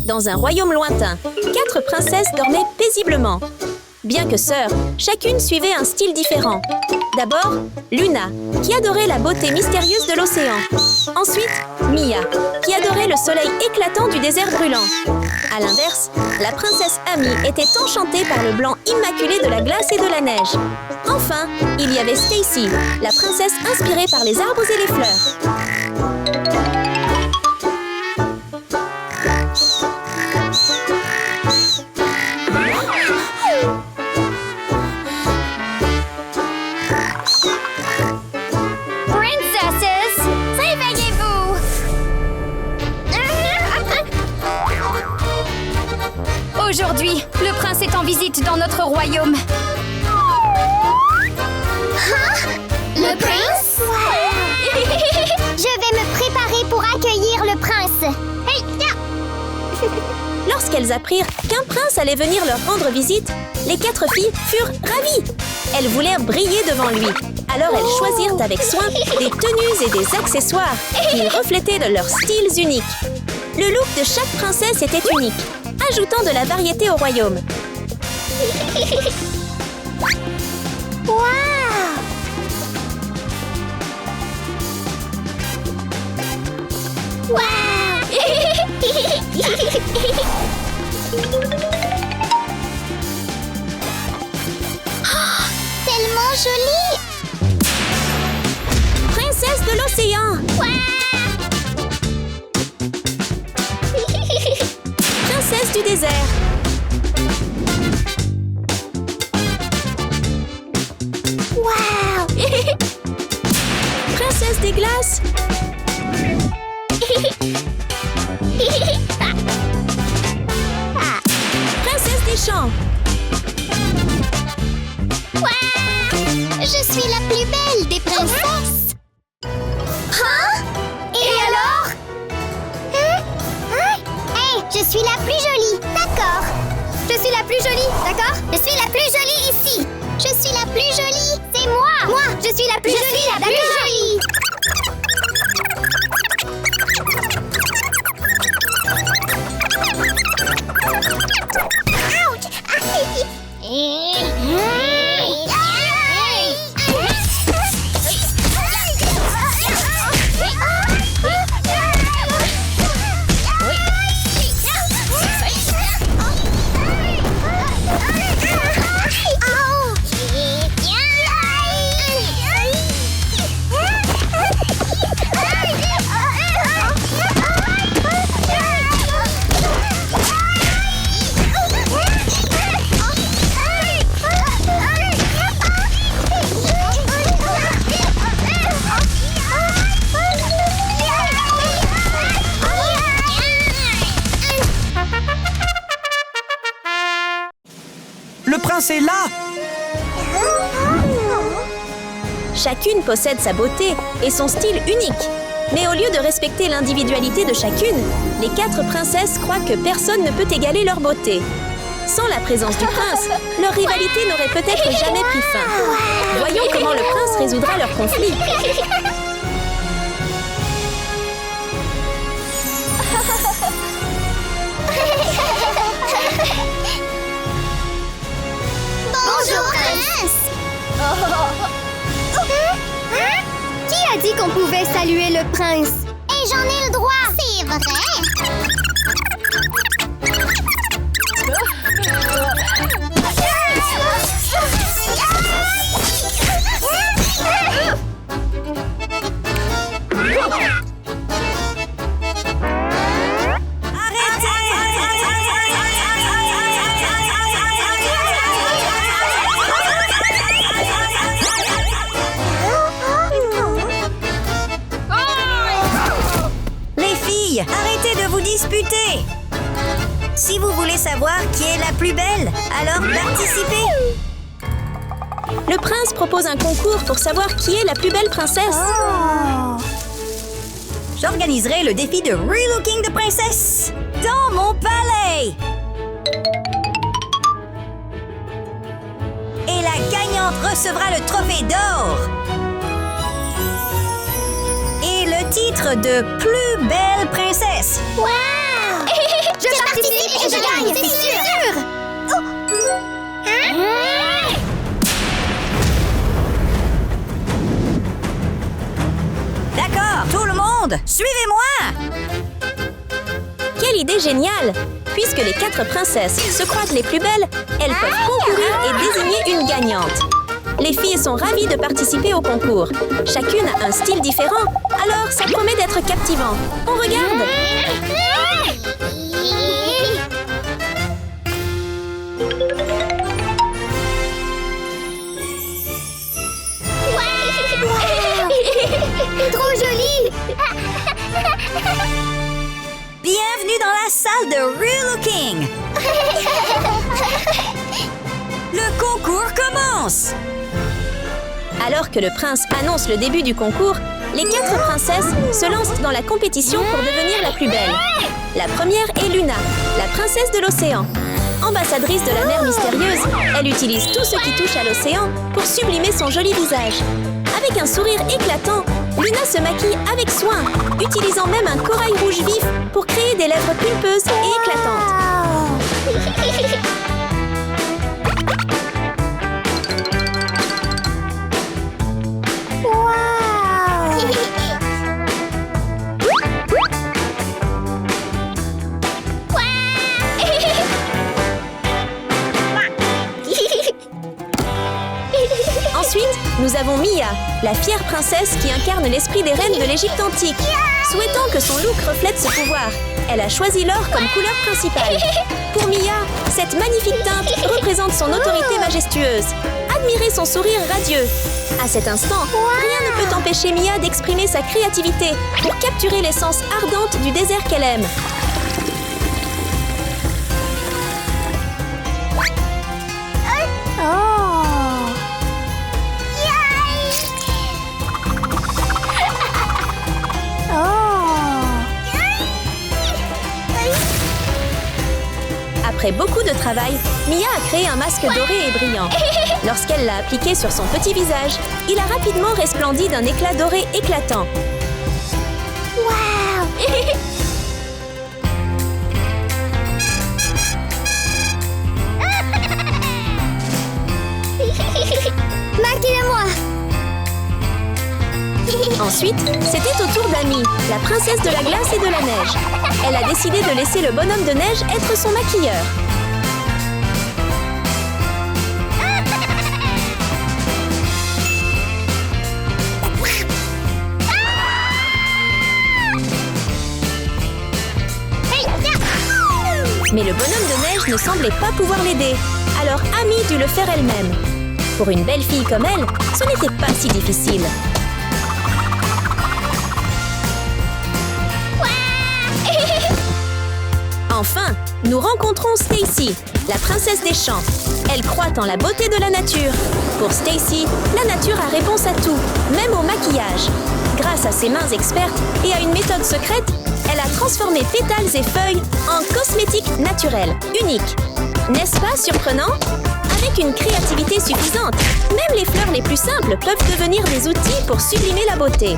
Dans un royaume lointain, 4 princesses dormaient paisiblement. Bien que sœurs, chacune suivait un style différent. D'abord, Luna, qui adorait la beauté mystérieuse de l'océan. Ensuite, Mia, qui adorait le soleil éclatant du désert brûlant. À l'inverse, la princesse Amy était enchantée par le blanc immaculé de la glace et de la neige. Enfin, il y avait Stacy, la princesse inspirée par les arbres et les fleurs. Aujourd'hui, le prince est en visite dans notre royaume. Hein? Le prince? Je vais me préparer pour accueillir le prince. Hey, Lorsqu'elles apprirent qu'un prince allait venir leur rendre visite, les 4 filles furent ravies. Elles voulèrent briller devant lui. Alors elles choisirent avec soin des tenues et des accessoires qui reflétaient de leurs styles uniques. Le look de chaque princesse était unique, ajoutant de la variété au royaume. Wow! Wow! Tellement jolie! Princesse de l'océan! Princesse du désert! Wow! Princesse des glaces! Princesse des champs! Wow! Je suis la plus belle des princesses! Hein? Et alors? Hey, je suis la plus jolie, d'accord? Je suis la plus jolie, d'accord? Je suis la plus jolie ici! Je suis la plus jolie, c'est moi! Moi, je suis la plus jolie, la plus jolie! Le prince est là! Chacune possède sa beauté et son style unique. Mais au lieu de respecter l'individualité de chacune, les 4 princesses croient que personne ne peut égaler leur beauté. Sans la présence du prince, leur rivalité n'aurait peut-être jamais pris fin. Voyons comment le prince résoudra leur conflit. Bonjour, prince! Qui a dit qu'on pouvait saluer le prince? Et j'en ai le droit! C'est vrai! Arrêtez de vous disputer! Si vous voulez savoir qui est la plus belle, alors participez! Le prince propose un concours pour savoir qui est la plus belle princesse. Oh. J'organiserai le défi de relooking de princesse dans mon palais! Et la gagnante recevra le trophée d'or! Et le titre de plus belle princesse! Wow! je gagne, c'est sûr. D'accord, tout le monde, suivez-moi! Quelle idée géniale! Puisque les 4 princesses se croient les plus belles, elles peuvent concourir et désigner une gagnante. Les filles sont ravies de participer au concours. Chacune a un style différent, alors ça promet d'être captivant. On regarde! Trop joli. Bienvenue dans la salle de Real Looking! Le concours commence! Alors que le prince annonce le début du concours, les 4 princesses se lancent dans la compétition pour devenir la plus belle. La première est Luna, la princesse de l'océan. Ambassadrice de la mer mystérieuse, elle utilise tout ce qui touche à l'océan pour sublimer son joli visage. Avec un sourire éclatant, Luna se maquille avec soin, utilisant même un corail rouge vif pour créer des lèvres pulpeuses et éclatantes. Ensuite, nous avons Mia, la fière princesse qui incarne l'esprit des reines de l'Égypte antique. Souhaitant que son look reflète ce pouvoir, elle a choisi l'or comme couleur principale. Pour Mia, cette magnifique teinte représente son autorité majestueuse. Admirez son sourire radieux. À cet instant, rien ne peut empêcher Mia d'exprimer sa créativité pour capturer l'essence ardente du désert qu'elle aime. Après beaucoup de travail, Mia a créé un masque doré et brillant. Lorsqu'elle l'a appliqué sur son petit visage, il a rapidement resplendi d'un éclat doré éclatant. Maquille-moi. Ensuite, c'était au tour d'Amy, la princesse de la glace et de la neige. Elle a décidé de laisser le bonhomme de neige être son maquilleur. Mais le bonhomme de neige ne semblait pas pouvoir l'aider, alors Amy dut le faire elle-même. Pour une belle fille comme elle, ce n'était pas si difficile. Enfin, nous rencontrons Stacy, la princesse des champs. Elle croit en la beauté de la nature. Pour Stacy, la nature a réponse à tout, même au maquillage. Grâce à ses mains expertes et à une méthode secrète, elle a transformé pétales et feuilles en cosmétiques naturels, uniques. N'est-ce pas surprenant? Avec une créativité suffisante, même les fleurs les plus simples peuvent devenir des outils pour sublimer la beauté.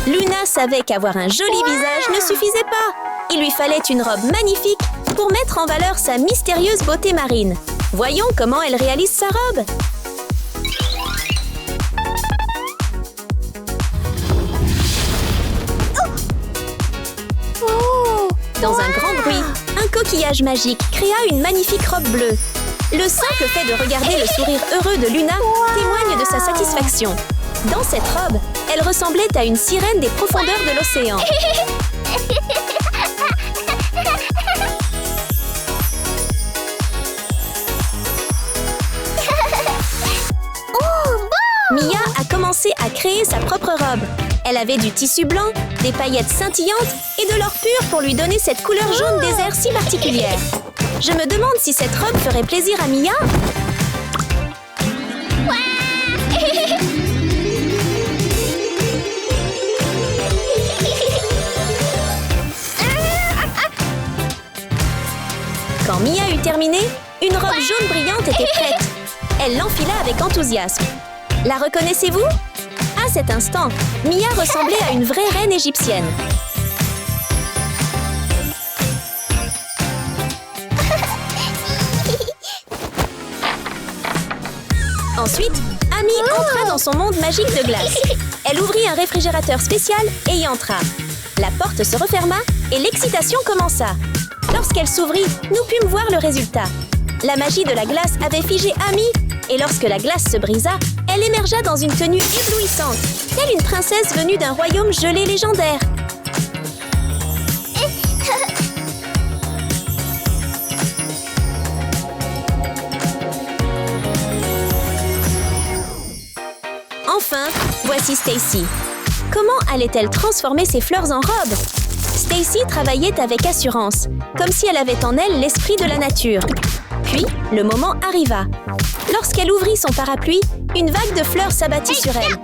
Luna savait qu'avoir un joli visage ne suffisait pas. Il lui fallait une robe magnifique pour mettre en valeur sa mystérieuse beauté marine. Voyons comment elle réalise sa robe. Dans un grand bruit, un coquillage magique créa une magnifique robe bleue. Le simple fait de regarder le sourire heureux de Luna témoigne de sa satisfaction. Dans cette robe, elle ressemblait à une sirène des profondeurs de l'océan. Mia a commencé à créer sa propre robe. Elle avait du tissu blanc, des paillettes scintillantes et de l'or pur pour lui donner cette couleur jaune désert si particulière. Je me demande si cette robe ferait plaisir à Mia. Quand Mia eut terminé, une robe jaune brillante était prête. Elle l'enfila avec enthousiasme. La reconnaissez-vous? À cet instant, Mia ressemblait à une vraie reine égyptienne. Ensuite, Amy entra dans son monde magique de glace. Elle ouvrit un réfrigérateur spécial et y entra. La porte se referma et l'excitation commença. Lorsqu'elle s'ouvrit, nous pûmes voir le résultat. La magie de la glace avait figé Amy et lorsque la glace se brisa, elle émergea dans une tenue éblouissante, telle une princesse venue d'un royaume gelé légendaire. Enfin, voici Stacy. Comment allait-elle transformer ses fleurs en robe? Stacy travaillait avec assurance, comme si elle avait en elle l'esprit de la nature. Puis, le moment arriva. Lorsqu'elle ouvrit son parapluie, une vague de fleurs s'abattit sur elle.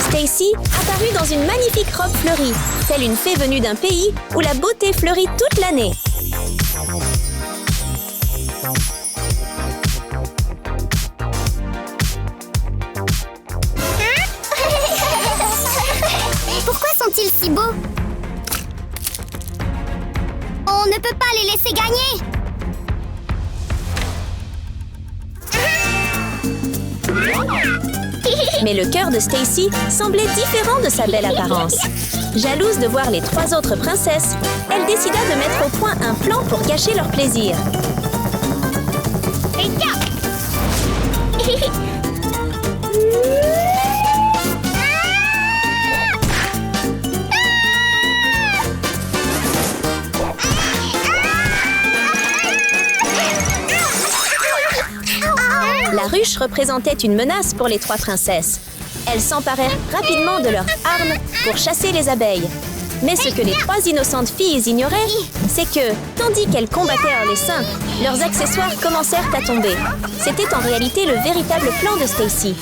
Stacy apparut dans une magnifique robe fleurie, telle une fée venue d'un pays où la beauté fleurit toute l'année. Pourquoi sont-ils si beaux? On ne peut pas les laisser gagner. Mais le cœur de Stacy semblait différent de sa belle apparence. Jalouse de voir les trois autres princesses, elle décida de mettre au point un plan pour gâcher leur plaisir. La ruche représentait une menace pour les trois princesses. Elles s'emparèrent rapidement de leurs armes pour chasser les abeilles. Mais ce que les trois innocentes filles ignoraient, c'est que, tandis qu'elles combattaient hors les seins, leurs accessoires commencèrent à tomber. C'était en réalité le véritable plan de Stacy.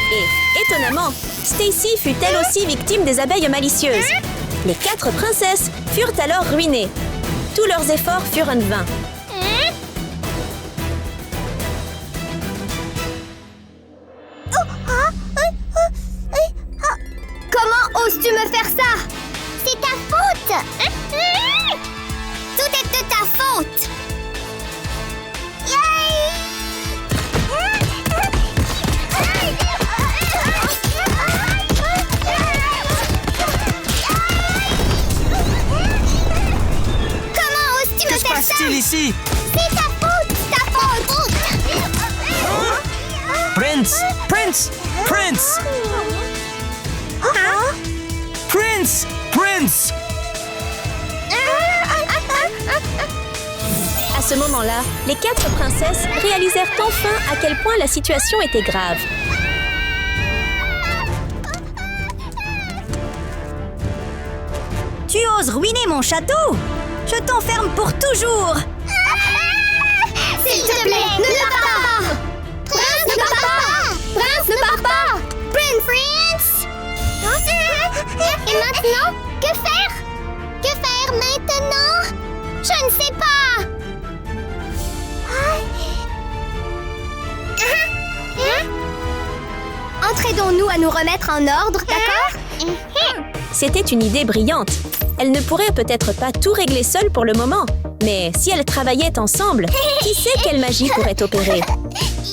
Et, étonnamment, Stacy fut elle aussi victime des abeilles malicieuses. Les quatre princesses furent alors ruinées. Tous leurs efforts furent en vain. Comment oses-tu me faire ça? C'est ta faute! Tout est de ta faute! Comment oses-tu me faire ça? Ici? C'est ta faute! Ta faute! Prince! Prince! Prince! Prince! Prince! À ce moment-là, les quatre princesses réalisèrent enfin à quel point la situation était grave. Tu oses ruiner mon château? Je t'enferme pour toujours! S'il te plaît, ne pars pas! Prince, ne pars pas! Prince, ne pars pas! Prince! Et maintenant, que faire? Que faire maintenant? Je ne sais pas! Entraidons-nous à nous remettre en ordre, d'accord? C'était une idée brillante. Elles ne pourraient peut-être pas tout régler seules pour le moment, mais si elles travaillaient ensemble, qui sait quelle magie pourrait opérer?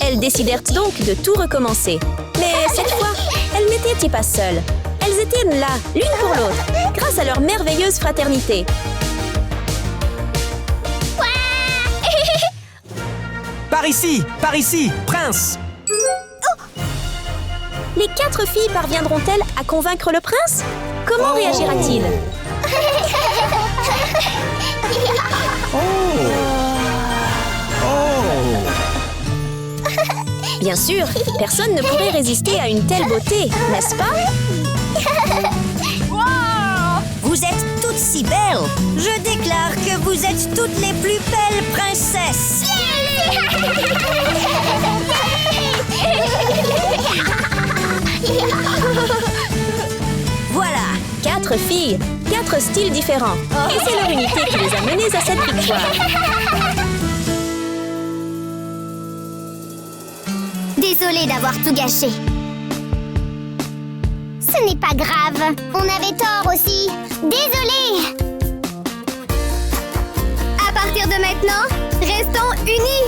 Elles décidèrent donc de tout recommencer. Mais cette fois, elles n'étaient pas seules. Elles étaient là, l'une pour l'autre, grâce à leur merveilleuse fraternité. Par ici, Prince! Les quatre filles parviendront-elles à convaincre le prince? Comment réagira-t-il? Bien sûr, personne ne pourrait résister à une telle beauté, n'est-ce pas? Vous êtes toutes si belles. Je déclare que vous êtes toutes les plus belles princesses. Voilà. 4 filles, 4 styles différents. Et c'est leur unité qui les a menées à cette victoire. Désolée d'avoir tout gâché. Ce n'est pas grave. On avait tort aussi. Désolée. À partir de maintenant, restons unis.